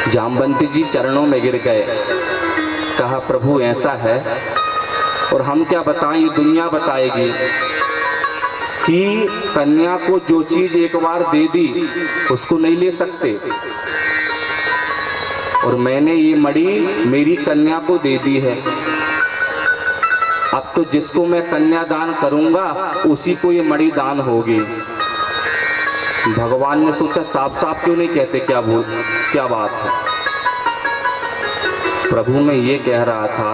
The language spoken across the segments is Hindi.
जामवंती जी चरणों में गिर गए। कहा प्रभु ऐसा है, और हम क्या बताएं, ये दुनिया बताएगी कि कन्या को जो चीज एक बार दे दी उसको नहीं ले सकते, और मैंने ये मणि मेरी कन्या को दे दी है। अब तो जिसको मैं कन्यादान करूंगा उसी को ये मणि दान होगी। भगवान ने सोचा साफ साफ क्यों नहीं कहते, क्या बात है। प्रभु मैं ये कह रहा था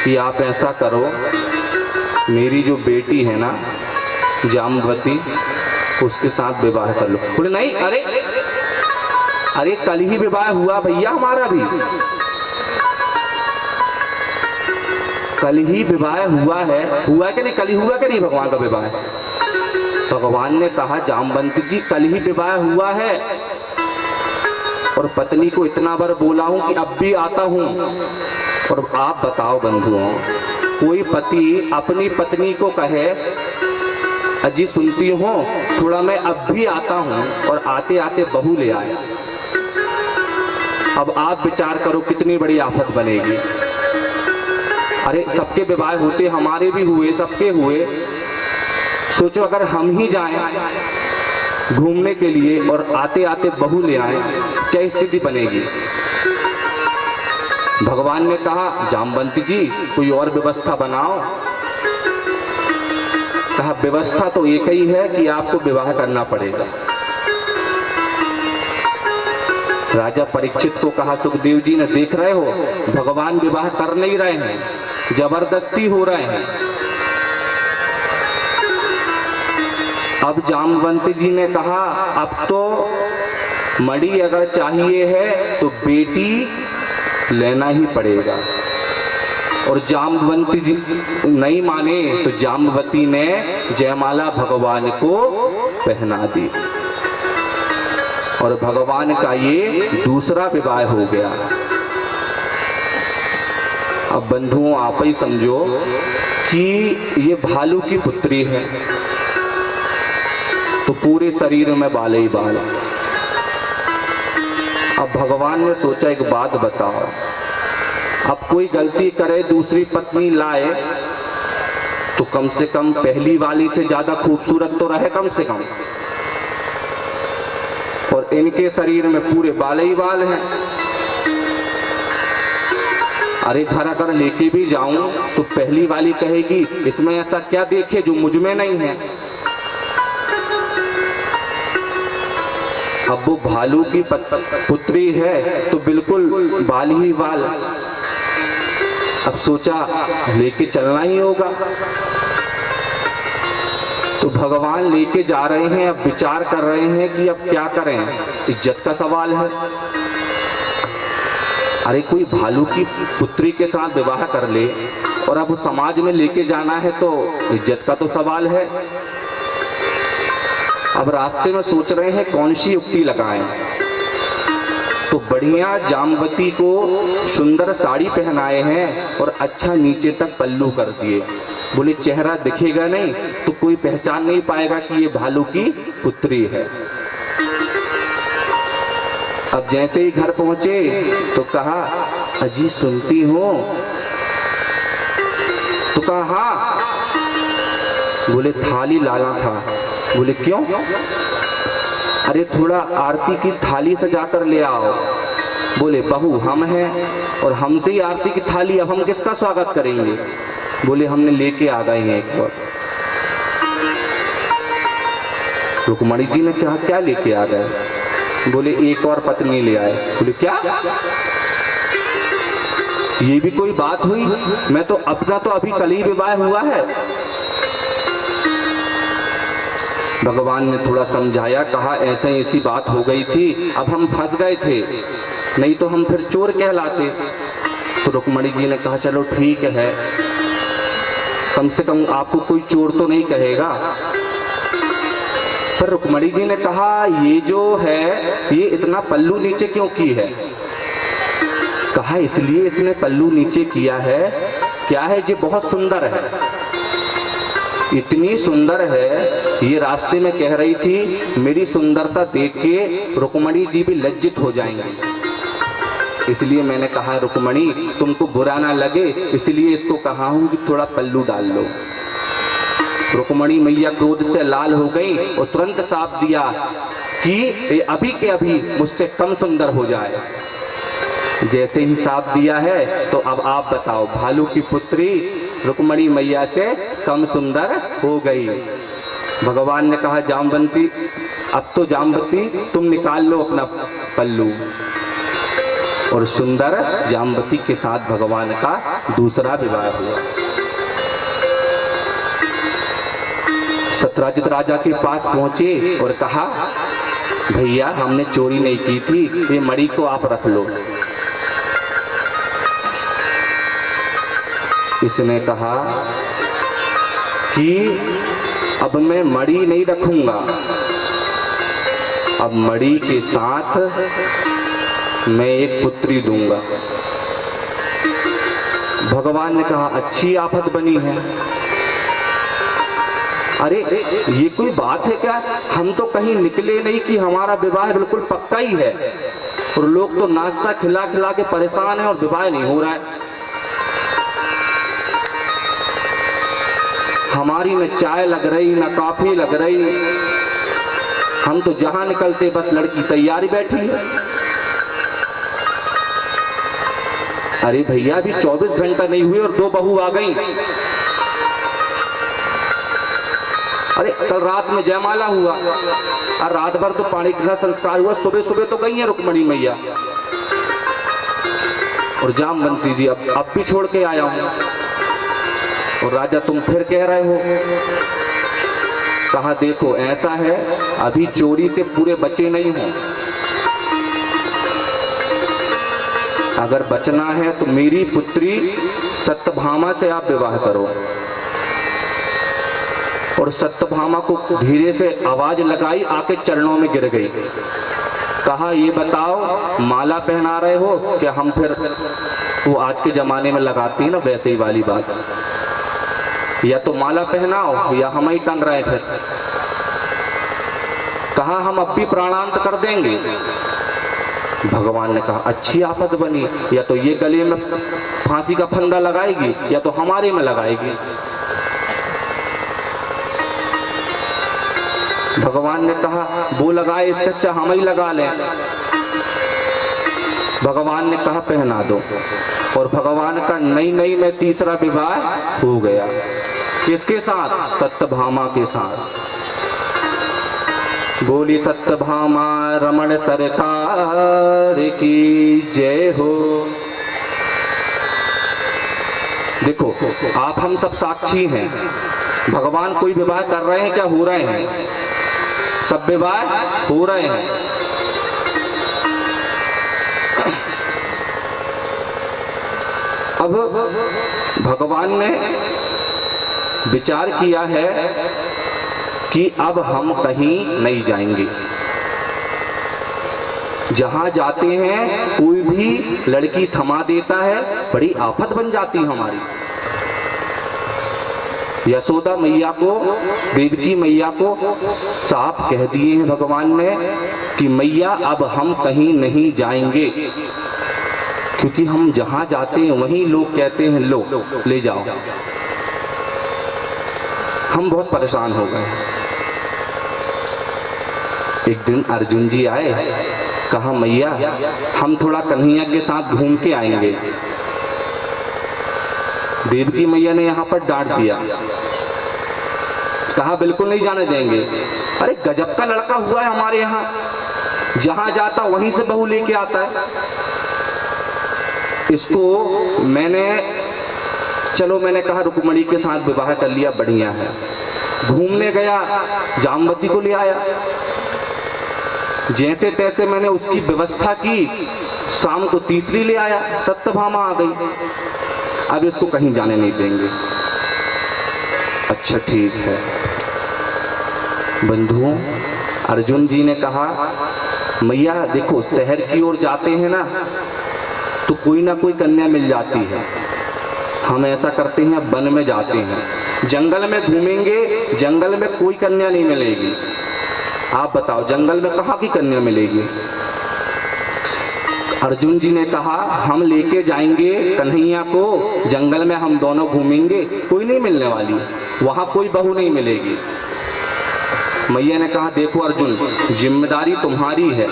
कि आप ऐसा करो, मेरी जो बेटी है ना जामवती, उसके साथ विवाह कर लो। बोले नहीं, अरे कल ही विवाह हुआ भैया, हमारा भी कल ही विवाह हुआ है। हुआ कि नहीं, कल ही हुआ कि नहीं भगवान का विवाह। भगवान ने कहा जामवंती जी कल ही विवाह हुआ है, और पत्नी को इतना बार बोला हूं कि अब भी आता हूं। और आप बताओ बंधुओं, कोई पति अपनी पत्नी को कहे अजी सुनती हो थोड़ा मैं अब भी आता हूं, और आते आते बहू ले आए। अब आप विचार करो कितनी बड़ी आफत बनेगी। अरे सबके विवाह होते, हमारे भी हुए, सबके हुए। सोचो अगर हम ही जाएं घूमने के लिए और आते आते बहू ले आए, क्या स्थिति बनेगी। भगवान ने कहा जामवंती जी कोई और व्यवस्था बनाओ। कहा व्यवस्था तो एक ही है कि आपको विवाह करना पड़ेगा। राजा परीक्षित को कहा सुखदेव जी ने देख रहे हो भगवान विवाह कर नहीं रहे हैं, जबरदस्ती हो रहे हैं। अब जामवंती जी ने कहा अब तो मणि अगर चाहिए है तो बेटी लेना ही पड़ेगा। और जामवंती जी नहीं माने तो जामवती ने जयमाला भगवान को पहना दी, और भगवान का ये दूसरा विवाह हो गया। अब बंधुओं आप ही समझो कि ये भालू की पुत्री है, तो पूरे शरीर में बाल ही बाल। अब भगवान ने सोचा एक बात बताओ, अब कोई गलती करे दूसरी पत्नी लाए तो कम से कम पहली वाली से ज्यादा खूबसूरत तो रहे कम से कम, और इनके शरीर में पूरे बाल ही बाल हैं। अरे घर अगर लेके भी जाऊं तो पहली वाली कहेगी इसमें ऐसा क्या देखे जो मुझ में नहीं है। अब वो भालू की पुत्री है तो बिल्कुल बाल ही बाल। अब सोचा लेके चलना ही होगा, तो भगवान लेके जा रहे हैं। अब विचार कर रहे हैं कि अब क्या करें, इज्जत का सवाल है। अरे कोई भालू की पुत्री के साथ विवाह कर ले और अब समाज में लेके जाना है तो इज्जत का तो सवाल है। अब रास्ते में सोच रहे हैं कौन सी युक्ति लगाएं, तो बढ़िया जामवती को सुंदर साड़ी पहनाए हैं और अच्छा नीचे तक पल्लू कर दिए। बोले चेहरा दिखेगा नहीं तो कोई पहचान नहीं पाएगा कि ये भालू की पुत्री है। अब जैसे ही घर पहुंचे तो कहा अजी सुनती हो, तो कहा हाँ। बोले थाली लाना था। बोले क्यों। अरे थोड़ा आरती की थाली सजा कर ले आओ। बोले बहू हम हैं और हमसे ही आरती की थाली, अब हम किसका स्वागत करेंगे। बोले हमने लेके आ गए हैं एक बार। रुक्मणी जी ने कहा क्या लेके आ गए। बोले एक और पत्नी ले आए। बोले क्या, ये भी कोई बात हुई। मैं तो अपना तो अभी कल ही विवाह हुआ है। भगवान ने थोड़ा समझाया, कहा ऐसे ऐसी बात हो गई थी, अब हम फंस गए थे, नहीं तो हम फिर चोर कहलाते। तो रुक्मणी जी ने कहा चलो ठीक है, कम से कम आपको कोई चोर तो नहीं कहेगा। पर रुक्मणी जी ने कहा ये जो है ये इतना पल्लू नीचे क्यों की है। कहा इसलिए इसने पल्लू नीचे किया है, क्या है ये बहुत सुंदर है, इतनी सुंदर है ये रास्ते में कह रही थी मेरी सुंदरता देख के रुक्मणी जी भी लज्जित हो जाएंगे। इसलिए मैंने कहा रुक्मणी तुमको बुरा ना लगे इसलिए इसको कहा हूं कि थोड़ा पल्लू डाल लो। रुक्मणी मैया क्रोध से लाल हो गई और तुरंत साफ दिया कि ये अभी के अभी मुझसे कम सुंदर हो जाए। जैसे ही साफ दिया है तो अब आप बताओ, भालू की पुत्री रुक्मणी मैया से कम सुंदर हो गई। भगवान ने कहा जामवंती, अब तो जामवती तुम निकाल लो अपना पल्लू। और सुंदर जामवती के साथ भगवान का दूसरा विवाह हुआ। सत्यराजित राजा के पास पहुंचे और कहा भैया हमने चोरी नहीं की थी, ये मणि को आप रख लो। इसने कहा कि अब मैं मणि नहीं रखूंगा, अब मणि के साथ मैं एक पुत्री दूंगा। भगवान ने कहा अच्छी आफत बनी है। अरे ये कोई बात है क्या, हम तो कहीं निकले नहीं कि हमारा विवाह बिल्कुल पक्का ही है और लोग तो नाश्ता खिला खिला के परेशान है और विवाह नहीं हो रहा है। हमारी न चाय लग रही न कॉफी लग रही, हम तो जहां निकलते बस लड़की तैयारी बैठी है। अरे भैया अभी 24 घंटा नहीं हुए और 2 बहू आ गई। अरे कल रात में जयमाला हुआ और रात भर तो पाणी ग्रहण संस्कार हुआ, सुबह सुबह तो गई है रुक्मणी मैया। और जामवंती जी अब भी छोड़ के आया हूं। और राजा तुम फिर कह रहे हो। कहा देखो ऐसा है अभी चोरी से पूरे बचे नहीं हो, अगर बचना है तो मेरी पुत्री सत्यभामा से आप विवाह करो। और सत्यभामा को धीरे से आवाज लगाई, आके चरणों में गिर गई। कहा ये बताओ माला पहना रहे हो क्या? हम फिर वो आज के जमाने में लगाती है ना वैसे ही वाली बात, या तो माला पहनाओ या हम ही टंग रहे फिर। कहा हम अब भी प्राणांत कर देंगे। भगवान ने कहा अच्छी आफत बनी, या तो ये गले में फांसी का फंदा लगाएगी या तो हमारे में लगाएगी। भगवान ने कहा वो लगाए इससे अच्छा हम ही लगा लें। भगवान ने कहा पहना दो। और भगवान का नहीं में तीसरा विवाह हो गया। किसके साथ? सत्यभामा के साथ। बोली सत्यभामा रमण सरकार की जय हो। देखो आप हम सब साक्षी हैं, भगवान कोई विवाह कर रहे हैं क्या? हो रहे हैं, सब विवाह हो रहे हैं। अब भगवान ने विचार किया है कि अब हम कहीं नहीं जाएंगे। जहां जाते हैं कोई भी लड़की थमा देता है, बड़ी आफत बन जाती है हमारी। यशोदा मैया को, देवकी मैया को साफ कह दिए हैं भगवान ने कि मैया अब हम कहीं नहीं जाएंगे, क्योंकि हम जहां जाते हैं वहीं लोग कहते हैं लो ले जाओ। हम बहुत परेशान हो गए। एक दिन अर्जुन जी आए, कहा मैया हम थोड़ा कन्हैया के साथ घूम के आएंगे। देवकी मैया ने यहाँ पर डांट दिया, कहा बिल्कुल नहीं जाने देंगे। अरे गजब का लड़का हुआ है हमारे यहाँ, जहां जाता वहीं से बहू लेके आता है। इसको मैंने कहा रुक्मणी के साथ विवाह कर लिया, बढ़िया है। घूमने गया, जामवती को ले आया। जैसे तैसे मैंने उसकी व्यवस्था की, शाम को तीसरी ले आया, सत्यभामा आ गई। अब इसको कहीं जाने नहीं देंगे। अच्छा ठीक है। बंधुओं, अर्जुन जी ने कहा मैया देखो शहर की ओर जाते हैं ना तो कोई ना कोई कन्या मिल जाती है। हम ऐसा करते हैं वन में जाते हैं, जंगल में घूमेंगे, जंगल में कोई कन्या नहीं मिलेगी। आप बताओ जंगल में कहाँ की कन्या मिलेगी? अर्जुन जी ने कहा हम लेके जाएंगे कन्हैया को जंगल में, हम दोनों घूमेंगे, कोई नहीं मिलने वाली, वहां कोई बहू नहीं मिलेगी। मैया ने कहा देखो अर्जुन, जिम्मेदारी तुम्हारी है,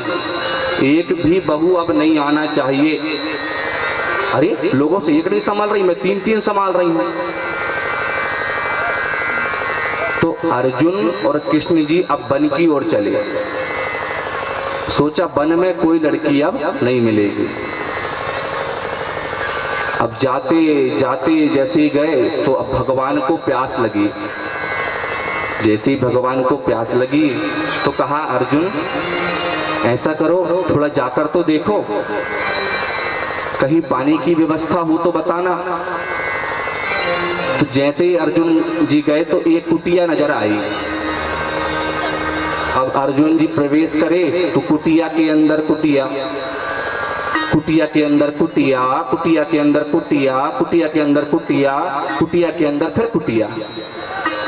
एक भी बहू अब नहीं आना चाहिए। अरे लोगों से एक नहीं संभाल रही, मैं 3-3 संभाल रही हूं। तो अर्जुन और कृष्ण जी अब वन की ओर चले। सोचा वन में कोई लड़की अब नहीं मिलेगी। अब जाते जाते जैसे ही गए तो अब भगवान को प्यास लगी। जैसे ही भगवान को प्यास लगी तो कहा अर्जुन ऐसा करो, थोड़ा जाकर तो देखो, कहीं पानी की व्यवस्था हो तो बताना। तो जैसे ही अर्जुन जी गए तो एक कुटिया नजर आई। अब अर्जुन जी प्रवेश करे तो कुटिया के अंदर कुटिया, कुटिया के अंदर कुटिया, कुटिया के अंदर कुटिया, कुटिया के अंदर कुटिया, कुटिया के अंदर फिर कुटिया।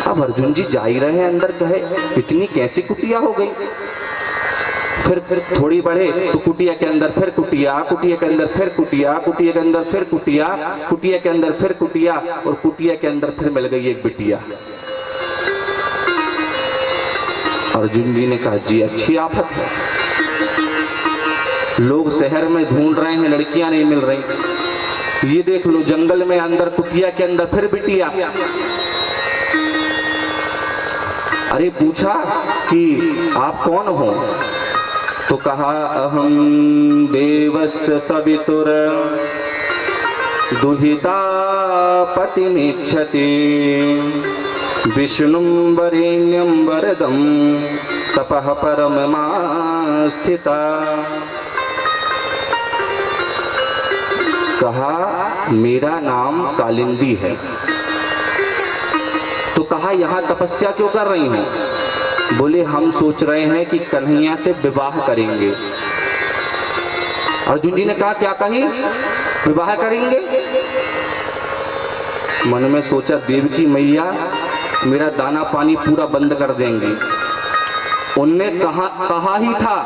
अब अर्जुन जी जा ही रहे अंदर, कहे इतनी कैसी कुटिया हो गई। फिर थोड़ी बढ़े तो कुटिया के अंदर फिर कुटिया, कुटिया के अंदर फिर कुटिया, कुटिया के अंदर फिर कुटिया, कुटिया के अंदर फिर कुटिया, और कुटिया के अंदर फिर मिल गई एक बिटिया। अर्जुन जी ने कहा जी अच्छी आफत है, लोग शहर में ढूंढ रहे हैं, लड़कियां नहीं मिल रही, ये देख लो जंगल में अंदर कुटिया के अंदर फिर बिटिया। अरे पूछा कि आप कौन हो? तो कहा अहम देवस्य सवितुर दुहिता पतिमिच्छति विष्णुं वरेण्यं वरदं तपः परममास्थिता। कहा मेरा नाम कालिंदी है। तो कहा यहाँ तपस्या क्यों कर रही हूँ? बोले हम सोच रहे हैं कि कन्हैया से विवाह करेंगे। अर्जुन जी ने कहा क्या कही? विवाह करेंगे? मन में सोचा देवकी मैया मेरा दाना पानी पूरा बंद कर देंगे। उनने कहा ही था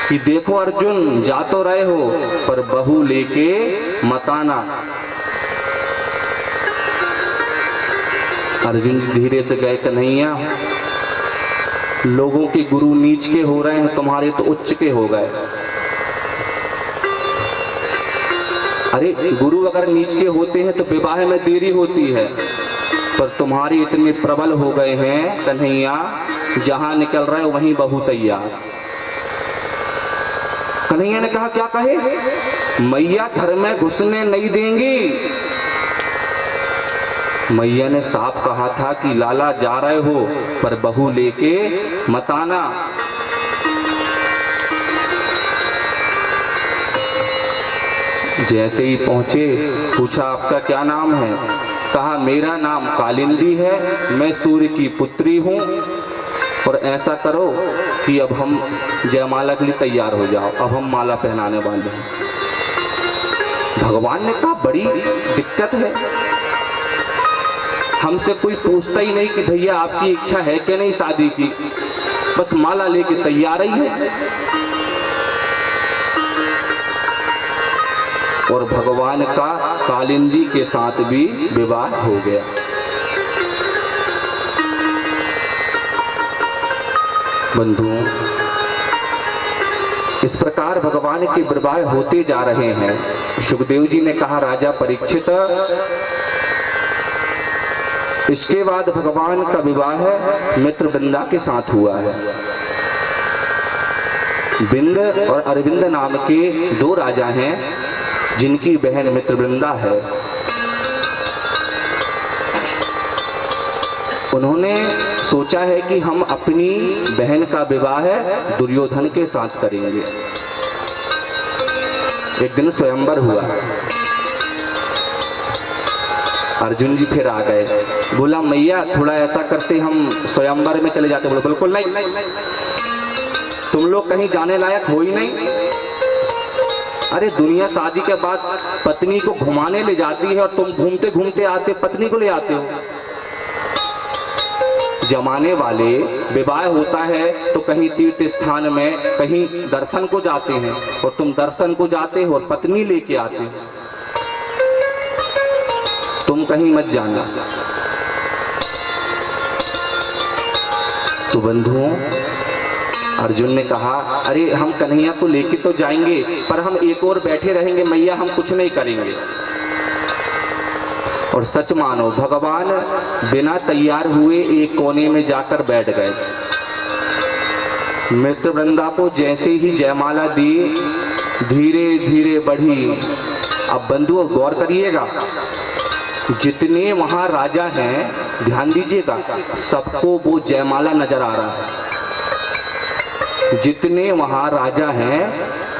कि देखो अर्जुन जा तो रहे हो पर बहू लेके मत आना। अर्जुन जी धीरे से गए, कन्हैया लोगों के गुरु नीच के हो रहे हैं, तुम्हारे तो उच्च के हो गए। अरे गुरु अगर नीच के होते हैं तो विवाह में देरी होती है, पर तुम्हारे इतने प्रबल हो गए हैं कन्हैया, जहां निकल रहे हो वहीं बहू तैयार। कन्हैया ने कहा क्या कहे? मैया घर में घुसने नहीं देंगी। मैया ने साफ कहा था कि लाला जा रहे हो पर बहू लेके मत आना। जैसे ही पहुंचे पूछा आपका क्या नाम है? कहा मेरा नाम कालिंदी है, मैं सूर्य की पुत्री हूं, और ऐसा करो कि अब हम जयमाला के लिए तैयार हो जाओ, अब हम माला पहनाने वाले हैं। भगवान ने कहा बड़ी दिक्कत है, हमसे कोई पूछता ही नहीं कि भैया आपकी इच्छा है कि नहीं शादी की, बस माला लेके तैयार ही है। और भगवान का कालिंदी के साथ भी विवाह हो गया। बंधुओं, इस प्रकार भगवान के विवाह होते जा रहे हैं। सुखदेव जी ने कहा राजा परीक्षित, इसके बाद भगवान का विवाह मित्रवृंदा के साथ हुआ है। बिंद और अरविंद नाम के 2 राजा हैं जिनकी बहन मित्रवृंदा है। उन्होंने सोचा है कि हम अपनी बहन का विवाह दुर्योधन के साथ करेंगे। एक दिन स्वयंवर हुआ, अर्जुन जी फिर आ गए, बोला मैया थोड़ा ऐसा करते हम स्वयंवर में चले जाते। बोले बिल्कुल नहीं, तुम लोग कहीं जाने लायक हो ही नहीं। अरे दुनिया शादी के बाद पत्नी को घुमाने ले जाती है और तुम घूमते घूमते आते पत्नी को ले आते हो। जमाने वाले विवाह होता है तो कहीं तीर्थ स्थान में कहीं दर्शन को जाते हैं, और तुम दर्शन को जाते हो और पत्नी लेके आते हो, तुम कहीं मत जाना। तो बंधुओं, अर्जुन ने कहा, अरे हम कन्हैया को लेके तो जाएंगे, पर हम एक और बैठे रहेंगे मैया, हम कुछ नहीं करेंगे। और सच मानो, भगवान बिना तैयार हुए एक कोने में जाकर बैठ गए। मित्र वृंदा को जैसे ही जयमाला दी, धीरे धीरे बढ़ी। अब बंधुओं गौर करिएगा, जितने वहां राजा हैं, ध्यान दीजिएगा, सबको वो जयमाला नजर आ रहा है। जितने वहां राजा हैं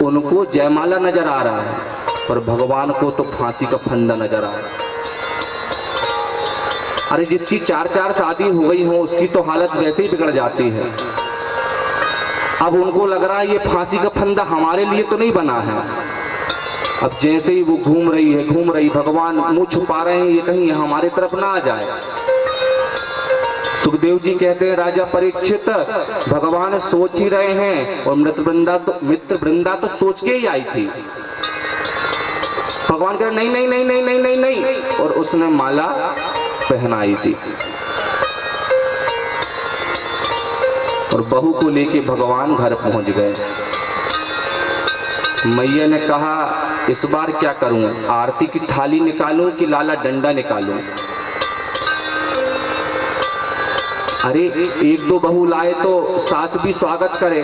उनको जयमाला नजर आ रहा है, पर भगवान को तो फांसी का फंदा नजर आ रहा है। अरे जिसकी 4-4 शादी हो गई हो उसकी तो हालत वैसे ही बिगड़ जाती है। अब उनको लग रहा है ये फांसी का फंदा हमारे लिए तो नहीं बना है। अब जैसे ही वो घूम रही, भगवान मुंह छुपा रहे हैं, ये कहीं हमारे तरफ ना आ जाए। सुखदेव जी कहते हैं, राजा परीक्षित, भगवान सोच ही रहे हैं, और मित्र वृंदा तो सोच के ही आई थी। भगवान कह नहीं नहीं नहीं नहीं नहीं नहीं नहीं, और उसने माला पहनाई थी। और बहू को लेके भगवान घर पहुंच गए। मैया ने कहा, इस बार क्या करूं, आरती की थाली निकालूं कि लाला डंडा निकालूं? अरे एक दो बहू लाए तो सास भी स्वागत करे,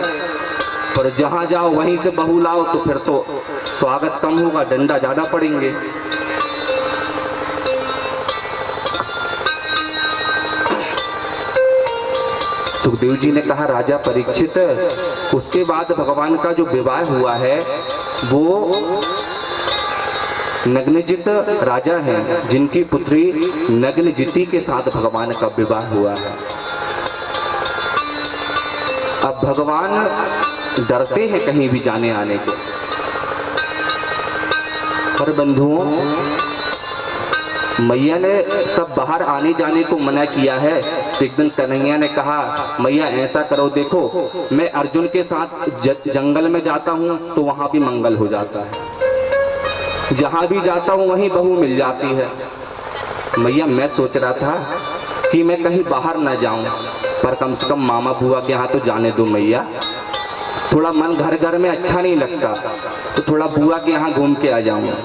पर जहां जाओ वहीं से बहू लाओ तो फिर तो स्वागत कम होगा, डंडा ज्यादा पड़ेंगे। सुखदेव जी ने कहा, राजा परीक्षित, उसके बाद भगवान का जो विवाह हुआ है वो नग्नजित राजा हैं, जिनकी पुत्री नग्नजिति के साथ भगवान का विवाह हुआ है। अब भगवान डरते हैं कहीं भी जाने आने को। पर बंधुओं, मैया ने सब बाहर आने जाने को मना किया है। एक दिन कन्हैया ने कहा, मैया ऐसा करो, देखो मैं अर्जुन के साथ जंगल में जाता हूँ तो वहां भी मंगल हो जाता है, जहां भी जाता हूँ वहीं बहू मिल जाती है। मैया मैं सोच रहा था कि मैं कहीं बाहर ना जाऊं, पर कम से कम मामा बुआ के यहाँ तो जाने दो मैया, थोड़ा मन घर घर में अच्छा नहीं लगता, तो थोड़ा बुआ के यहाँ घूम के आ जाऊंगा।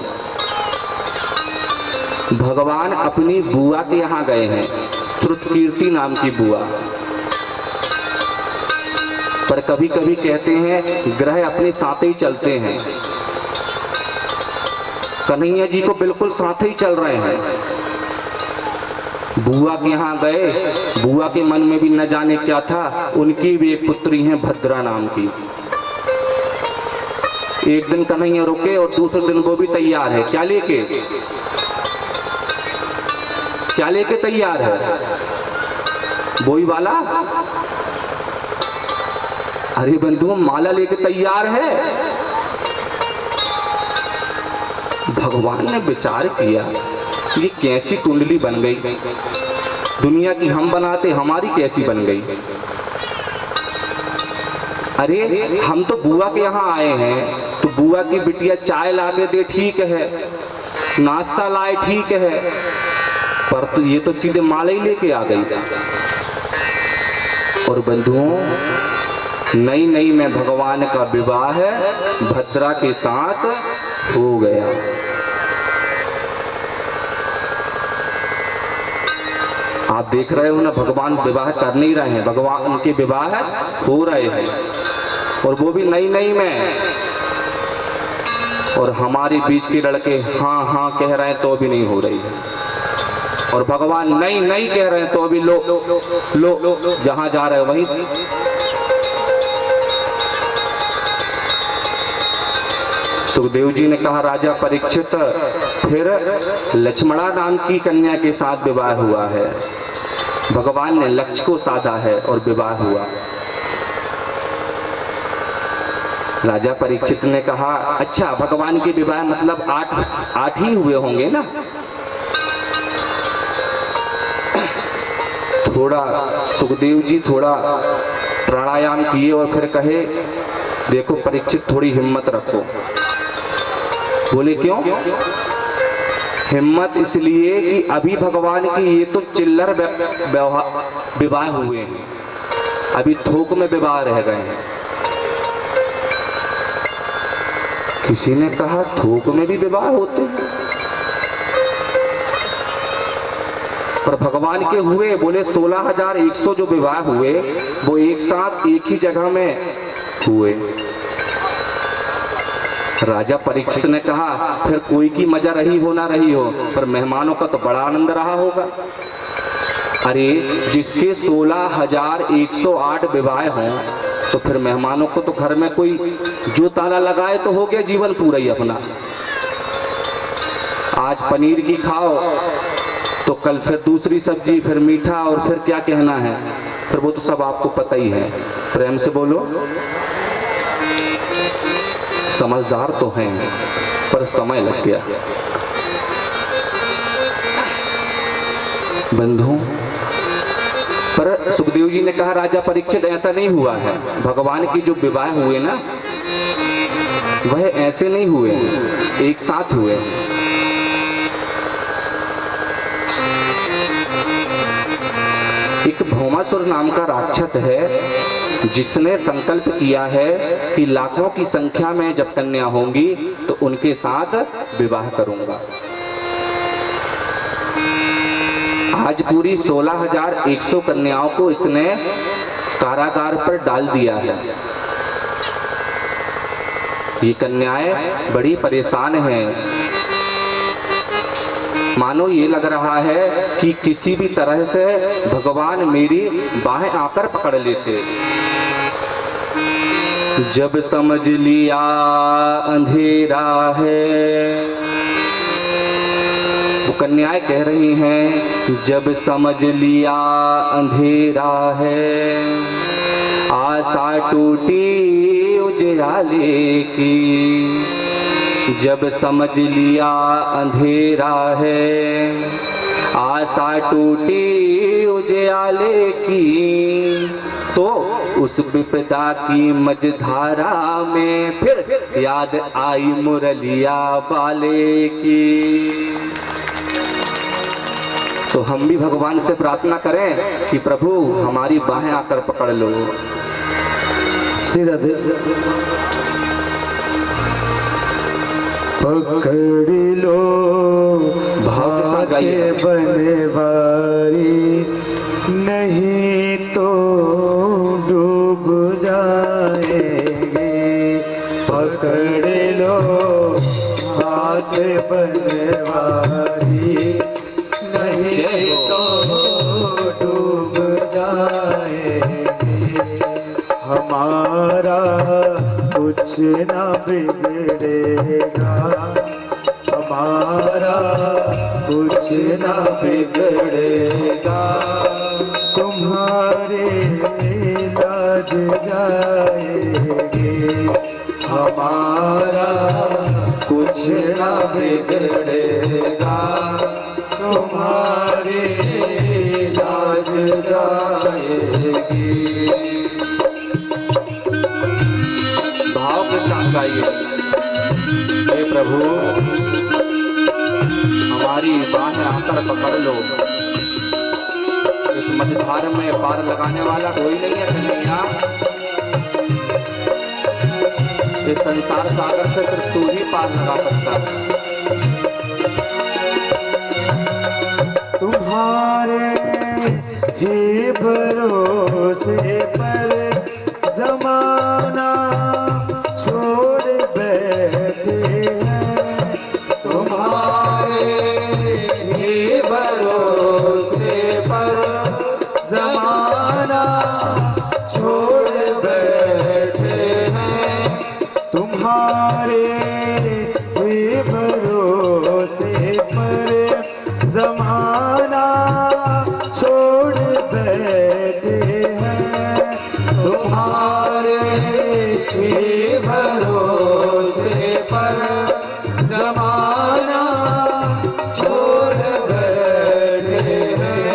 भगवान अपनी बुआ के यहाँ गए हैं, श्रुतकीर्ति नाम की बुआ। पर कभी कभी कहते हैं ग्रह अपने साथ ही चलते हैं। कन्हैया जी को बिल्कुल साथ ही चल रहे हैं। बुआ के यहाँ गए, बुआ के मन में भी न जाने क्या था, उनकी भी एक पुत्री है भद्रा नाम की। एक दिन कन्हैया रुके और दूसरे दिन वो भी तैयार है। क्या लेके तैयार है? बोई वाला। अरे बंधुओं, माला लेके तैयार है। भगवान ने विचार किया, ये कैसी कुंडली बन गई, दुनिया की हम बनाते, हमारी कैसी बन गई। अरे हम तो बुआ के यहाँ आए हैं, तो बुआ की बिटिया चाय ला के दे, ठीक है, नाश्ता लाए, ठीक है, पर तो ये तो सीधे माला ही लेके आ गई। और बंधुओं, नई में भगवान का विवाह भद्रा के साथ हो गया। आप देख रहे हो ना, भगवान विवाह कर नहीं रहे हैं, भगवान उनके विवाह हो रहे हैं, और वो भी नई में। और हमारे बीच के लड़के हाँ हाँ कह रहे हैं तो भी नहीं हो रही है, और भगवान नई कह रहे हैं तो अभी लो जहां जा रहे हो वहीं। सुखदेव जी ने कहा, राजा परीक्षित, फिर लक्ष्मणा नाम की कन्या के साथ विवाह हुआ है। भगवान ने लक्ष्य को साधा है और विवाह हुआ। राजा परीक्षित ने कहा, अच्छा भगवान के विवाह मतलब 8 ही हुए होंगे ना? थोड़ा सुखदेव जी थोड़ा प्राणायाम किए और फिर कहे, देखो परीक्षित थोड़ी हिम्मत रखो। बोले क्यों? हिम्मत इसलिए कि अभी भगवान की ये तो चिल्लर विवाह हुए हैं, अभी थोक में विवाह रह गए हैं। किसी ने कहा थोक में भी विवाह होते हैं? पर भगवान के हुए। बोले 16,100 जो विवाह हुए वो एक साथ एक ही जगह में हुए। राजा परीक्षित ने कहा फिर कोई की मजा रही हो ना रही हो, पर मेहमानों का तो बड़ा आनंद रहा होगा। अरे जिसके 16,108 विवाह हों तो फिर मेहमानों को तो घर में कोई जो ताला लगाए तो हो गया जीवन पूरा ही अपना। आज पनीर की खाओ तो कल फिर दूसरी सब्जी, फिर मीठा, और फिर क्या कहना है, फिर वो तो सब आपको पता ही है। प्रेम से बोलो। समझदार तो हैं पर समय लग गया। बंधु, पर सुखदेव जी ने कहा राजा परीक्षित ऐसा नहीं हुआ है। भगवान की जो विवाह हुए ना वह ऐसे नहीं हुए, एक साथ हुए। एक भौमासुर नाम का राक्षस है जिसने संकल्प किया है कि लाखों की संख्या में जब कन्या होंगी तो उनके साथ विवाह करूंगा। आज पूरी 16,100 कन्याओं को इसने कारागार पर डाल दिया है। ये कन्याएं बड़ी परेशान हैं। मानो ये लग रहा है कि किसी भी तरह से भगवान मेरी बाहें आकर पकड़ लेते। जब समझ लिया अंधेरा है, वो कन्याएं कह रही हैं, जब समझ लिया अंधेरा है, आशा टूटी उजियाले की। जब समझ लिया अंधेरा है, आशा टूटी उजियाले की, तो उस विपदा की मझधारा में फिर याद आई मुरलिया वाले की। तो हम भी भगवान से प्रार्थना करें कि प्रभु हमारी बाहें आकर पकड़ लो। सिरद पकड़ लो भाग्य बनवारी, नहीं तो डूब जाएंगे। पकड़ लो हाथ बनवारी, नहीं तो डूब जाएंगे। हमारा कुछ ना बिगड़ेगा, हमारा कुछ ना बिगड़ेगा। तुम्हारे लाज जाएंगे, हमारा कुछ ना बिगड़ेगा। तुम्हारे लाज जाएगी। भाव के साथ गाइए, हे प्रभु हमारी बाहें आकर पकड़ लो। इस मझधार में पार लगाने वाला कोई नहीं है कन्हैया। इस संसार सागर से सिर्फ तू ही पार लगा सकता है। तुम्हारे ही भरोसे पर जमाना छोड़ बैठे हैं। तुम्हारे ही भरोसे पर जमाना छोड़ बैठे हैं। तुम्हारे ही भरोसे पर जमाना छोड़ बैठे हैं। तुम्हारे ही भरोसे पर जमाना छोड़ बैठे हैं।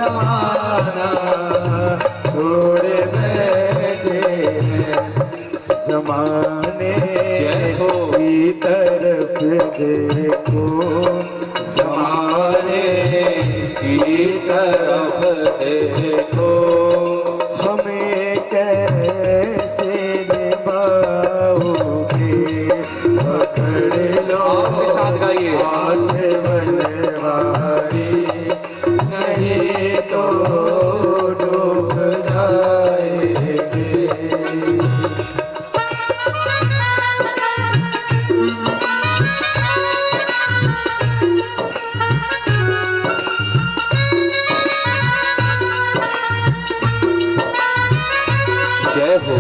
जमाना छोड़ बैठे हैं, जमाने की तरफ देखो, जमाने की तरफ देखो, हमें कैसे निभाओगे, पकड़ लो आपके साथ गाइए। हाथ बनवारी, नहीं तो डूब जाएंगे। जय हो।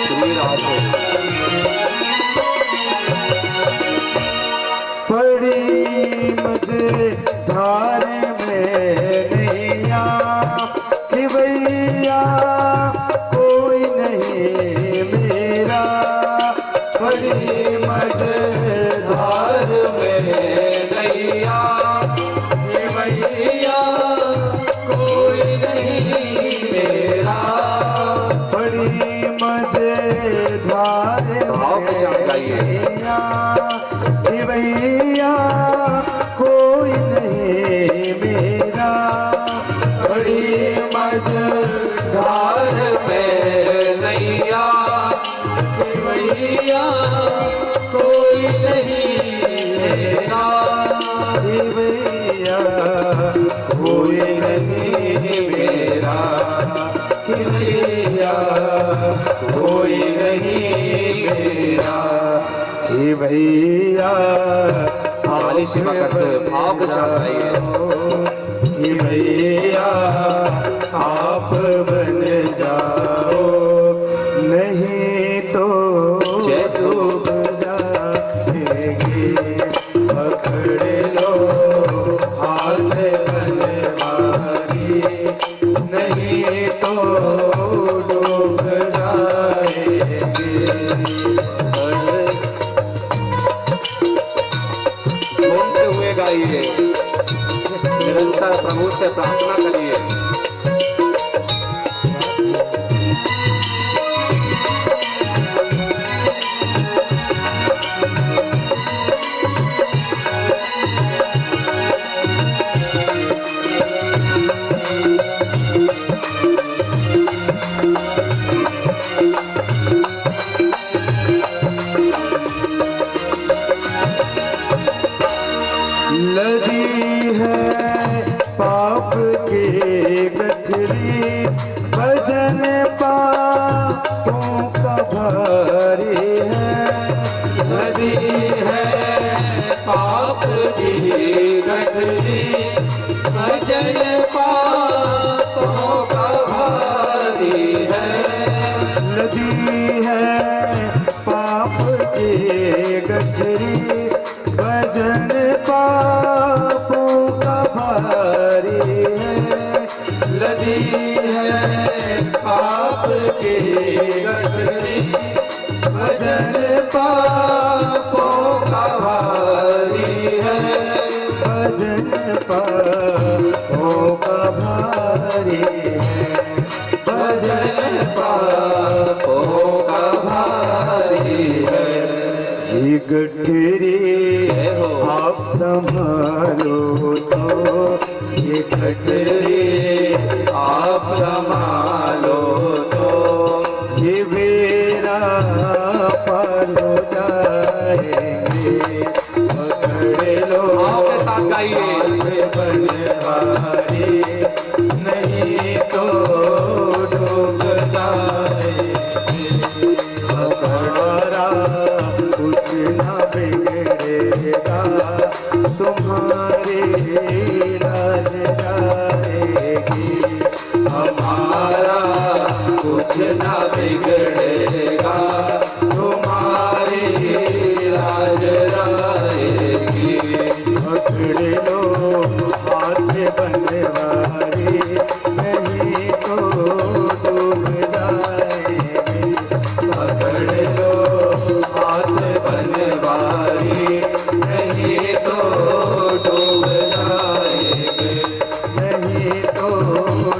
सुनिए राज हो। पड़ी मुझे धार में नैया कि भैया कोई नहीं मेरा, पड़ी मुझे धार में नैया कि भैया कोई नहीं मेरा, बड़ी मुझे धार भाव के साथ गाइए। नैया कि भैया कोई नहीं मेरा, बड़ी धार में नैया कि भैया कोई नहीं मेरा, कि भैया कोई नहीं मेरा, कि भैया कोई नहीं मेरा, कि भैया वाली सेवा करते हुए भाव के साथ गाइए। कि भैया आप बन जाओ, नहीं तो जय हो। डूब जाएंगे, पकड़ लो हाथ बनवारी, नहीं तो डूब जाएंगे। घूमते हुए गाइए, निरंतर प्रभु से प्रार्थना करिए। लगी है पाप के गठरी, भजन पापों का भारी है, नदी है पाप की गठरी, भजन पापों का भारी है, नदी है पाप के गठरी, भजन पापों का भारी है, नदी है पाप की गठरी, भजन पापों का भारी है, भजन पापों का भारी है, भजन पापों का भारी है। ये गठरी जय हो। आप संभालो तो, ये गठरी आप संभालो तो, ये बेड़ा पार हो जाएंगे, पकड़ लो आपके साथ गाइए। हाथ बनवारी, नहीं तो डूब जाएंगे, हमारा कुछ ना बिगड़ेगा, तुम्हारी राज जाएगी, हमारा कुछ ना बिगड़ेगा, तुम्हारी राज रहेगी। पकड़ लो हाथ हाथ बनवारी नहीं तो डूब जाएंगे। पकड़ लो हाथ बनवारी नहीं तो डूब जाएंगे, नहीं तो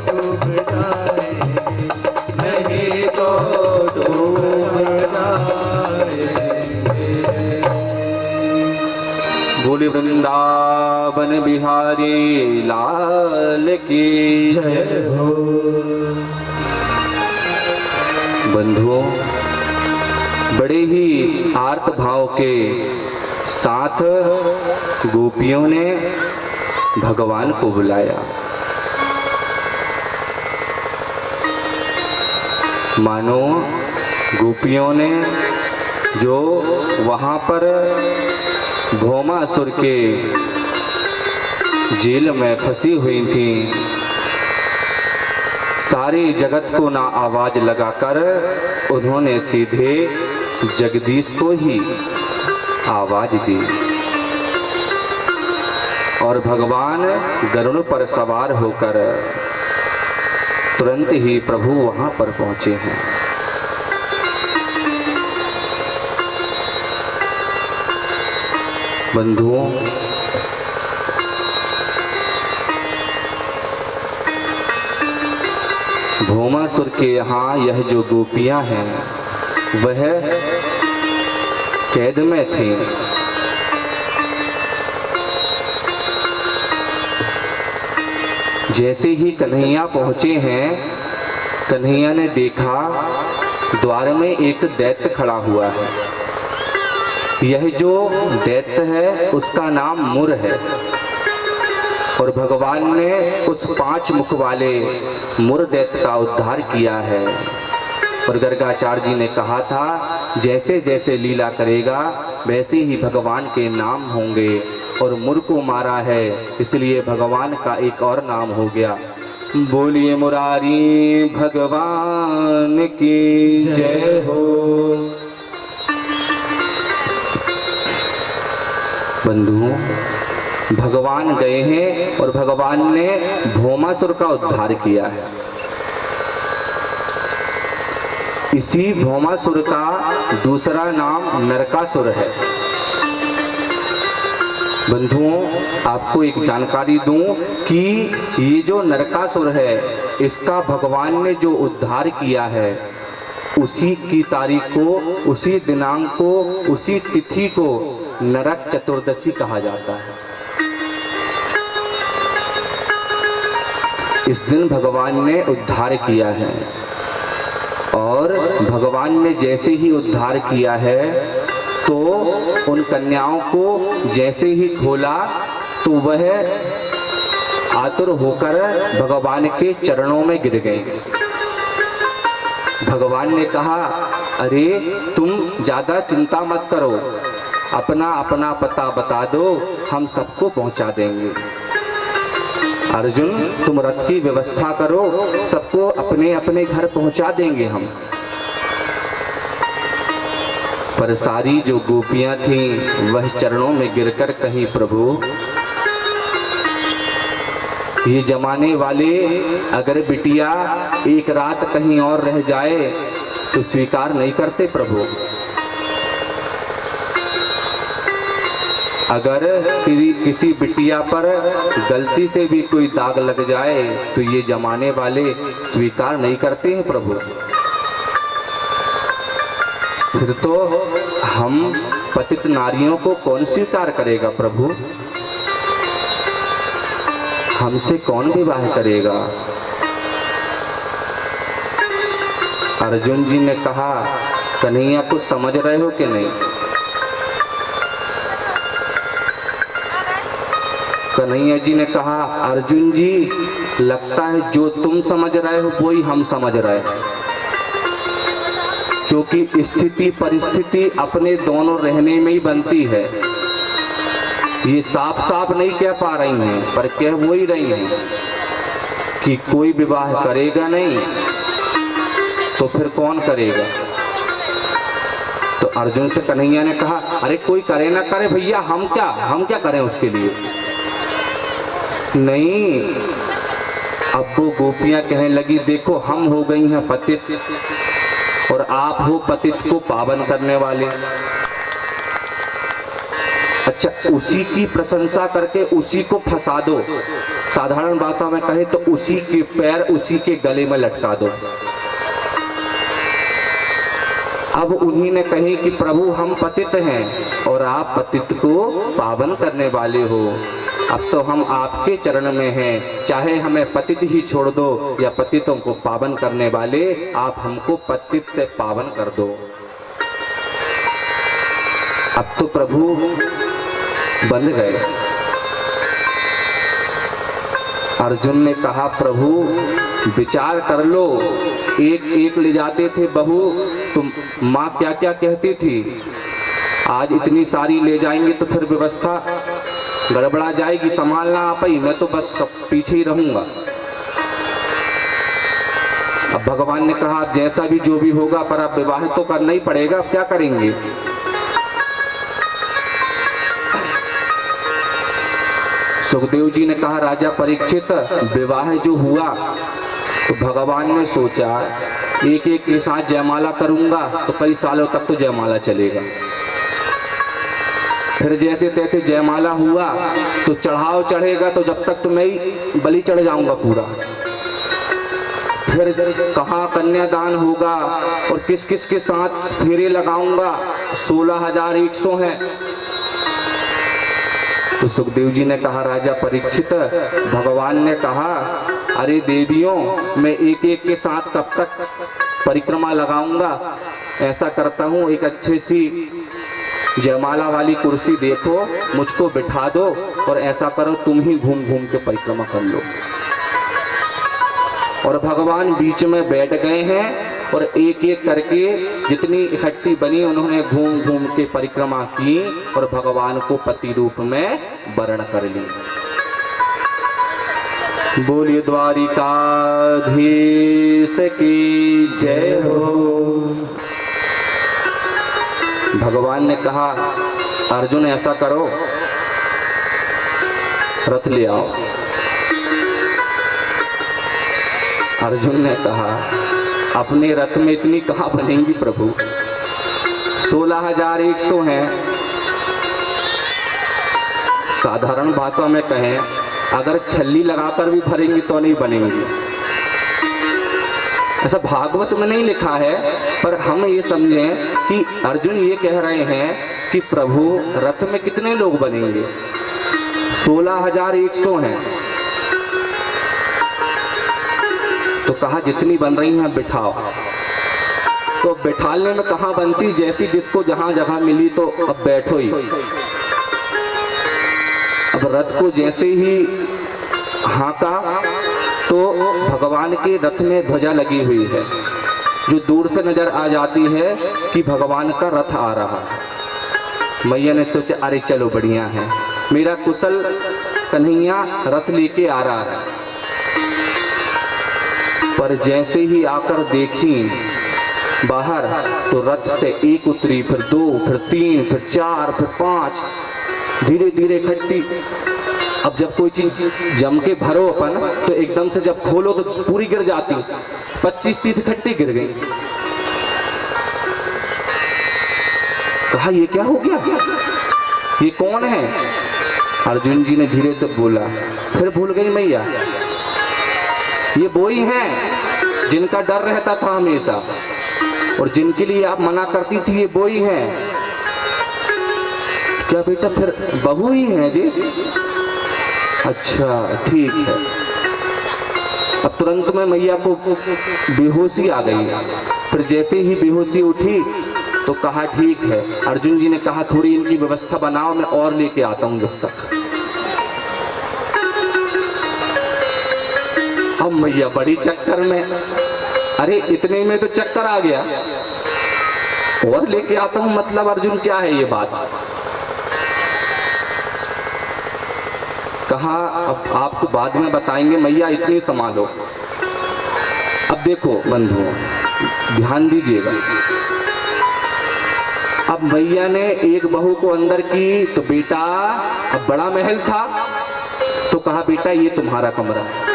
डूब जाएंगे, नहीं तो डूब जाएंगे। बोले वृंदावन बिहारी लाल की जय हो। बंधुओं, बड़े ही आर्त भाव के साथ गोपियों ने भगवान को बुलाया। मानो गोपियों ने जो वहां पर भौमासुर के जेल में फंसी हुई थी, सारे जगत को ना आवाज लगाकर उन्होंने सीधे जगदीश को ही आवाज दी और भगवान गरुड़ पर सवार होकर तुरंत ही प्रभु वहां पर पहुंचे हैं। बंधुओं, भौमासुर के यहाँ यह जो गोपियां हैं वह कैद में थी। जैसे ही कन्हैया पहुंचे हैं, कन्हैया ने देखा द्वार में एक दैत्य खड़ा हुआ है। यह जो दैत्य है उसका नाम मुर है और भगवान ने उस 5 मुख वाले मुर दैत्य का उद्धार किया है। और गर्गाचार्य जी ने कहा था जैसे जैसे लीला करेगा वैसे ही भगवान के नाम होंगे, और मुर को मारा है इसलिए भगवान का एक और नाम हो गया। बोलिए मुरारी भगवान की जय हो। बंधुओं, भगवान गए हैं और भगवान ने भौमासुर का उद्धार किया है। इसी भौमासुर का दूसरा नाम नरकासुर है। बंधुओं, आपको एक जानकारी दूं कि ये जो नरकासुर है इसका भगवान ने जो उद्धार किया है उसी की तारीख को, उसी दिनांक को, उसी तिथि को नरक चतुर्दशी कहा जाता है। इस दिन भगवान ने उद्धार किया है और भगवान ने जैसे ही उद्धार किया है तो उन कन्याओं को जैसे ही खोला तो वह आतुर होकर भगवान के चरणों में गिर गए। भगवान ने कहा, अरे तुम ज्यादा चिंता मत करो, अपना अपना पता बता दो, हम सबको पहुंचा देंगे। अर्जुन, तुम रथ की व्यवस्था करो, सबको अपने अपने घर पहुंचा देंगे हम। पर सारी जो गोपियां थीं वह चरणों में गिरकर कहीं, प्रभु ये जमाने वाले अगर बिटिया एक रात कहीं और रह जाए तो स्वीकार नहीं करते प्रभु। अगर किसी बिटिया पर गलती से भी कोई दाग लग जाए तो ये जमाने वाले स्वीकार नहीं करते हैं प्रभु। फिर तो हम पतित नारियों को कौन स्वीकार करेगा प्रभु? हमसे कौन विवाह करेगा? अर्जुन जी ने कहा, कन्हैया को समझ रहे हो कि नहीं? कन्हैया जी ने कहा, अर्जुन जी लगता है जो तुम समझ रहे हो वही हम समझ रहे हैं, क्योंकि स्थिति परिस्थिति अपने दोनों रहने में ही बनती है। ये साफ साफ नहीं कह पा रही हैं पर कह वो ही रही हैं कि कोई विवाह करेगा नहीं तो फिर कौन करेगा। तो अर्जुन से कन्हैया ने कहा, अरे कोई करे ना करे भैया, हम क्या करें उसके लिए। नहीं, अब वो गोपियां कहने लगी, देखो हम हो गई हैं पतित और आप हो पतित को पावन करने वाले। अच्छा, उसी की प्रशंसा करके उसी को फंसा दो, साधारण भाषा में कहे तो उसी के पैर उसी के गले में लटका दो। अब उन्हीं ने कही कि प्रभु हम पतित हैं और आप पतित को पावन करने वाले हो। अब तो हम आपके चरण में हैं, चाहे हमें पतित ही छोड़ दो या पतितों को पावन करने वाले आप हमको पतित से पावन कर दो। अब तो प्रभु बंध गए। अर्जुन ने कहा, प्रभु विचार कर लो, एक एक ले जाते थे बहू, तुम माँ क्या क्या कहती थी, आज इतनी सारी ले जाएंगे तो फिर व्यवस्था गड़बड़ा जाएगी, संभालना आ पाई, मैं तो बस सब पीछे ही रहूंगा। अब भगवान ने कहा, जैसा भी जो भी होगा पर अब विवाह तो करना ही पड़ेगा, अब क्या करेंगे। सुखदेव जी ने कहा, राजा परीक्षित विवाह जो हुआ तो भगवान ने सोचा एक एक के साथ जयमाला करूंगा तो कई सालों तक तो जयमाला चलेगा। फिर जैसे तैसे जयमाला हुआ तो चढ़ाव चढ़ेगा तो जब तक तो मैं ही बलि चढ़ जाऊंगा पूरा। फिर कहाँ कन्यादान होगा और किस किस के साथ फेरे लगाऊंगा, 16,100 हैं। तो सुखदेव जी ने कहा, राजा परीक्षित भगवान ने कहा, अरे देवियों, मैं एक एक के साथ कब तक परिक्रमा लगाऊंगा, ऐसा करता हूँ एक अच्छी सी जयमाला वाली कुर्सी देखो, मुझको बिठा दो और ऐसा करो तुम ही घूम घूम के परिक्रमा कर लो। और भगवान बीच में बैठ गए हैं और एक एक करके जितनी इकट्ठी बनी उन्होंने घूम घूम के परिक्रमा की और भगवान को पति रूप में वर्ण कर ली। बोलिए द्वारिकाधीश की जय हो। भगवान ने कहा, अर्जुन ऐसा करो, रथ ले आओ। अर्जुन ने कहा, अपने रथ में इतनी कहाँ बनेंगी प्रभु, 16,100 हैं। साधारण भाषा में कहें, अगर छल्ली लगाकर भी भरेंगी तो नहीं बनेंगी। ऐसा भागवत में नहीं लिखा है, पर हम ये समझें कि अर्जुन ये कह रहे हैं कि प्रभु रथ में कितने लोग बनेंगे, 16,100 हैं। तो कहा जितनी बन रही हैं बिठाओ। तो बिठाने में कहाँ बनती, जैसी जिसको जहां जगह मिली तो अब बैठो ही। अब रथ को जैसे ही हाँका तो भगवान के रथ में ध्वजा लगी हुई है, जो दूर से नजर आ जाती है कि भगवान का रथ आ रहा है। मैया ने सोचा, अरे चलो बढ़िया है, मेरा कुशल कन्हैया रथ लेके आ रहा है। पर जैसे ही आकर देखी बाहर तो रथ से एक उतरी, फिर 2, फिर 3, फिर 4, फिर 5, धीरे धीरे इकट्ठी। अब जब कोई चीज जम के भरो अपन तो एकदम से जब खोलो तो पूरी गिर जाती, 25-30 इकट्ठी गिर गई। कहा ये क्या हो गया, ये कौन है। अर्जुन जी ने धीरे से बोला, फिर भूल गई मैया, ये वो ही हैं जिनका डर रहता था हमेशा और जिनके लिए आप मना करती थी, ये वो ही हैं। क्या बेटा, फिर बहू ही है जी। अच्छा ठीक है। अब तुरंत में मैया को बेहोशी आ गई। फिर जैसे ही बेहोशी उठी तो कहा ठीक है। अर्जुन जी ने कहा थोड़ी इनकी व्यवस्था बनाओ, मैं और लेके आता हूँ जब तक। अब मैया बड़ी चक्कर में, अरे इतने में तो चक्कर आ गया, और लेके आता हूं मतलब अर्जुन क्या है ये बात। कहा अब आपको बाद में बताएंगे, मैया इतनी संभालो। अब देखो बंधुओं ध्यान दीजिएगा, अब मैया ने एक बहू को अंदर की तो बेटा अब बड़ा महल था तो कहा बेटा ये तुम्हारा कमरा है।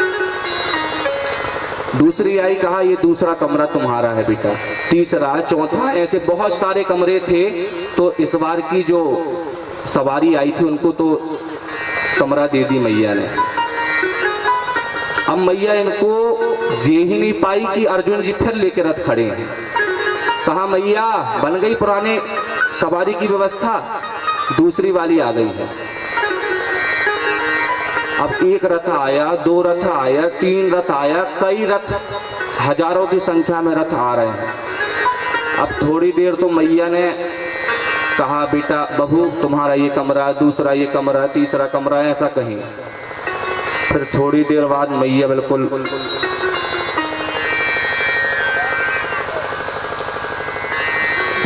दूसरी आई, कहा ये दूसरा कमरा तुम्हारा है बेटा। तीसरा, चौथा, ऐसे बहुत सारे कमरे थे। तो इस बार की जो सवारी आई थी उनको तो कमरा दे दी मैया ने। अब मैया इनको दे ही नहीं पाई कि अर्जुन जी फिर लेके रथ खड़े हैं। कहा मैया बन गई पुराने सवारी की व्यवस्था, दूसरी वाली आ गई है। अब एक रथ आया, 2 रथ आया, 3 रथ आया, कई रथ, हजारों की संख्या में रथ आ रहे हैं। अब थोड़ी देर तो मैया ने कहा बेटा बहू तुम्हारा ये कमरा, दूसरा ये कमरा, तीसरा कमरा, ऐसा कहीं। फिर थोड़ी देर बाद मैया बिल्कुल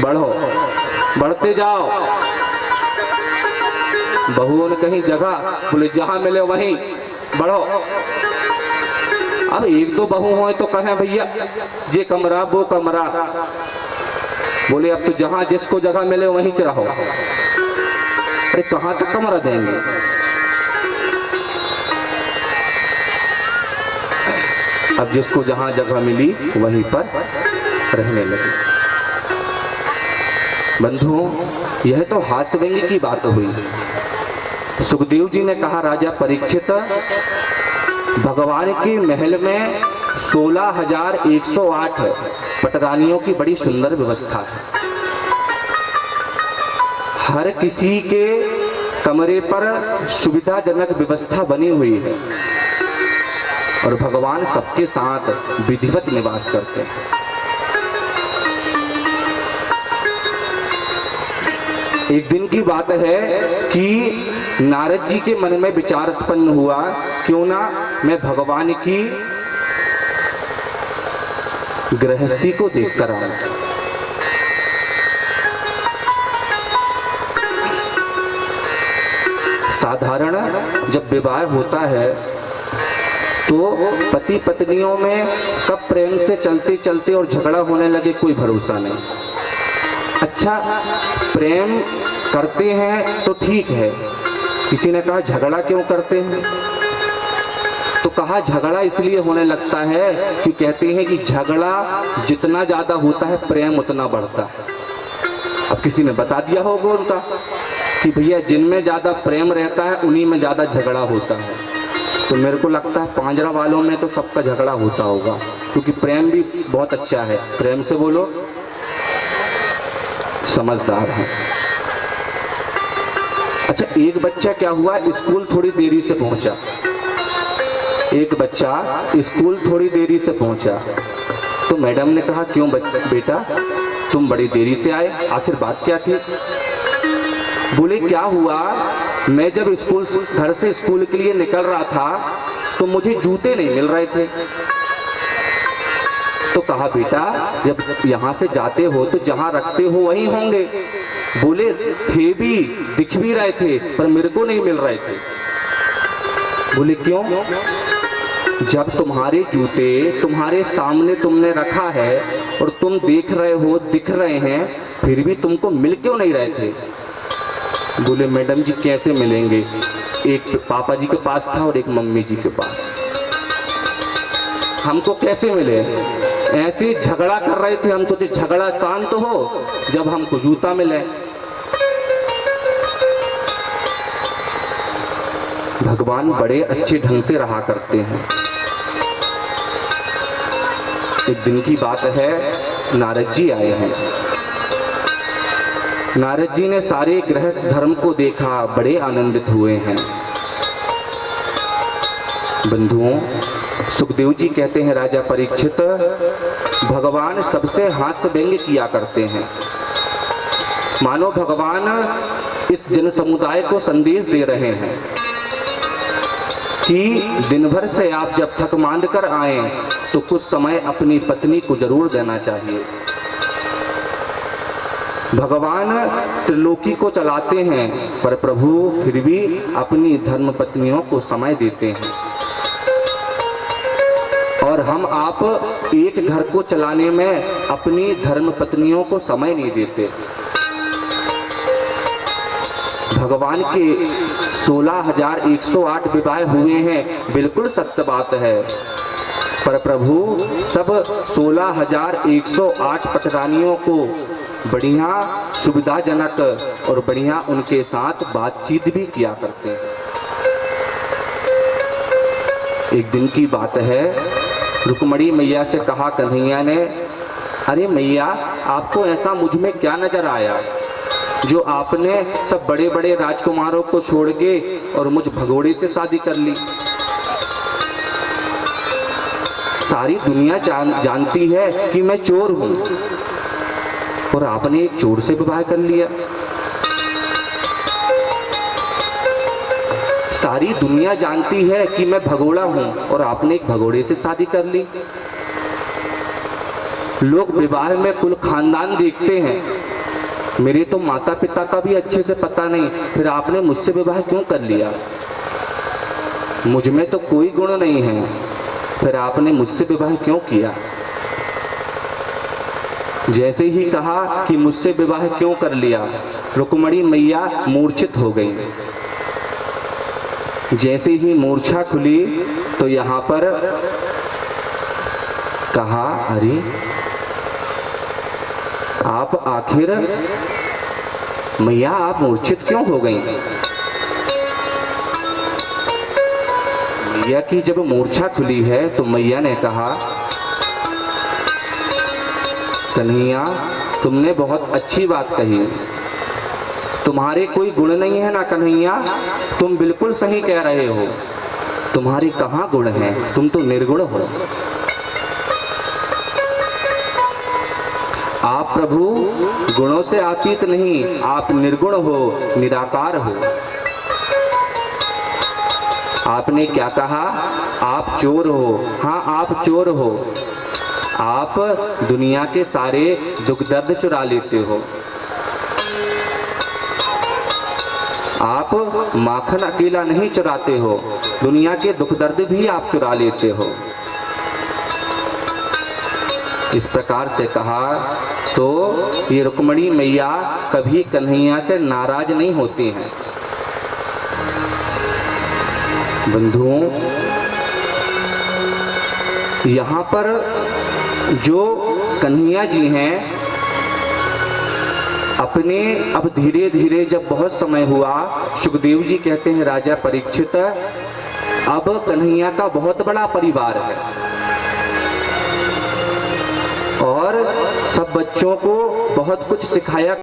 बढ़ो, बढ़ते जाओ। बहुओं ने कहीं जगह, बोले जहां मिले वहीं बढ़ो। अब एक दो बहू हो तो कहें भैया ये कमरा वो कमरा, बोले अब तो जहां जिसको जगह मिले वहीं च रहो। अरे कहां तक कमरा देंगे? अब जिसको जहां जगह मिली वहीं पर रहने लगे। बंधुओं, यह तो हास्य व्यंग्य की बात हुई। सुखदेव जी ने कहा राजा परीक्षित, भगवान के महल में 16,108 पटरानियों की बड़ी सुंदर व्यवस्था है। हर किसी के कमरे पर सुविधाजनक व्यवस्था बनी हुई है और भगवान सबके साथ विधिवत निवास करते हैं। एक दिन की बात है कि नारद जी के मन में विचार उत्पन्न हुआ, क्यों ना मैं भगवान की गृहस्थी को देखकर आऊं। साधारण जब विवाह होता है तो पति पत्नियों में कब प्रेम से चलते चलते और झगड़ा होने लगे कोई भरोसा नहीं। अच्छा, प्रेम करते हैं तो ठीक है। किसी ने कहा झगड़ा क्यों करते हैं? तो कहा झगड़ा इसलिए होने लगता है कि कहते हैं कि झगड़ा जितना ज्यादा होता है प्रेम उतना बढ़ता है। अब किसी ने बता दिया होगा उनका कि भैया जिनमें ज्यादा प्रेम रहता है उन्हीं में ज्यादा झगड़ा होता है। तो मेरे को लगता है पांजरा वालों में तो सबका झगड़ा होता होगा, क्योंकि प्रेम भी बहुत अच्छा है। प्रेम से बोलो, समझदार है। अच्छा, एक बच्चा क्या हुआ, स्कूल थोड़ी देरी से पहुंचा। एक बच्चा स्कूल थोड़ी देरी से पहुंचा तो मैडम ने कहा क्यों बेटा तुम बड़ी देरी से आए, आखिर बात क्या थी? बोले क्या हुआ, मैं जब घर से स्कूल के लिए निकल रहा था तो मुझे जूते नहीं मिल रहे थे। तो कहा बेटा जब यहाँ से जाते हो तो जहाँ रखते हो वहीं होंगे। बोले थे भी, दिख भी रहे थे, पर मेरे को नहीं मिल रहे थे। बोले क्यों? जब तुम्हारे जूते तुम्हारे सामने तुमने रखा है और तुम देख रहे हो, दिख रहे हैं, फिर भी तुमको मिल क्यों नहीं रहे थे? बोले मैडम जी कैसे मिलेंगे, एक पापा जी के पास था और एक मम्मी जी के पास, हमको कैसे मिले? ऐसे झगड़ा कर रहे थे, हम सोचे झगड़ा शांत हो जब हमको जूता मिले। भगवान बड़े अच्छे ढंग से रहा करते हैं। एक दिन की बात है, नारद जी आए हैं। नारद जी ने सारे गृहस्थ धर्म को देखा, बड़े आनंदित हुए हैं। बंधुओं, सुखदेव जी कहते हैं राजा परीक्षित, भगवान सबसे हास्य व्यंग्य किया करते हैं। मानो भगवान इस जन समुदाय को संदेश दे रहे हैं कि दिन भर से आप जब थक मांद कर आए तो कुछ समय अपनी पत्नी को जरूर देना चाहिए। भगवान त्रिलोकी को चलाते हैं पर प्रभु फिर भी अपनी धर्म पत्नियों को समय देते हैं और हम आप एक घर को चलाने में अपनी धर्म पत्नियों को समय नहीं देते। भगवान के 16,108 विवाह हुए हैं, बिल्कुल सत्य बात है। पर प्रभु सब 16,108 पटरानियों को बढ़िया सुविधाजनक और बढ़िया उनके साथ बातचीत भी किया करते हैं। एक दिन की बात है, रुक्मणी मैया से कहा कन्हैया ने, अरे मैया, आपको ऐसा मुझ में क्या नजर आया जो आपने सब बड़े बड़े राजकुमारों को छोड़ के और मुझ भगोड़े से शादी कर ली। सारी दुनिया जानती है कि मैं चोर हूं और आपने एक चोर से विवाह कर लिया। सारी दुनिया जानती है कि मैं भगोड़ा हूं और आपने एक भगोड़े से शादी कर ली। लोग विवाह में कुल खानदान देखते हैं, मेरे तो माता पिता का भी अच्छे से पता नहीं, फिर आपने मुझसे विवाह क्यों कर लिया? मुझ में तो कोई गुण नहीं है, फिर आपने मुझसे विवाह क्यों किया? जैसे ही कहा कि मुझसे विवाह क्यों कर लिया, रुक्मणी मैया मूर्छित हो गई। जैसे ही मूर्छा खुली तो यहाँ पर कहा, अरे आप आखिर मैया आप मूर्छित क्यों हो गई? मैया की जब मूर्छा खुली है तो मैया ने कहा, कन्हैया तुमने बहुत अच्छी बात कही, तुम्हारे कोई गुण नहीं है ना कन्हैया, तुम बिल्कुल सही कह रहे हो, तुम्हारे कहाँ गुण हैं, तुम तो निर्गुण हो। आप प्रभु गुणों से अतीत नहीं, आप निर्गुण हो, निराकार हो। आपने क्या कहा? आप चोर हो। हाँ, आप चोर हो, आप दुनिया के सारे दुख दर्द चुरा लेते हो। आप माखन अकेला नहीं चुराते हो, दुनिया के दुख दर्द भी आप चुरा लेते हो। इस प्रकार से कहा तो ये रुक्मणी मैया कभी कन्हैया से नाराज नहीं होती हैं। बंधुओं, यहाँ पर जो कन्हैया जी हैं, अपने अब धीरे धीरे जब बहुत समय हुआ, सुखदेव जी कहते हैं राजा परीक्षित, अब कन्हैया का बहुत बड़ा परिवार है और सब बच्चों को बहुत कुछ सिखाया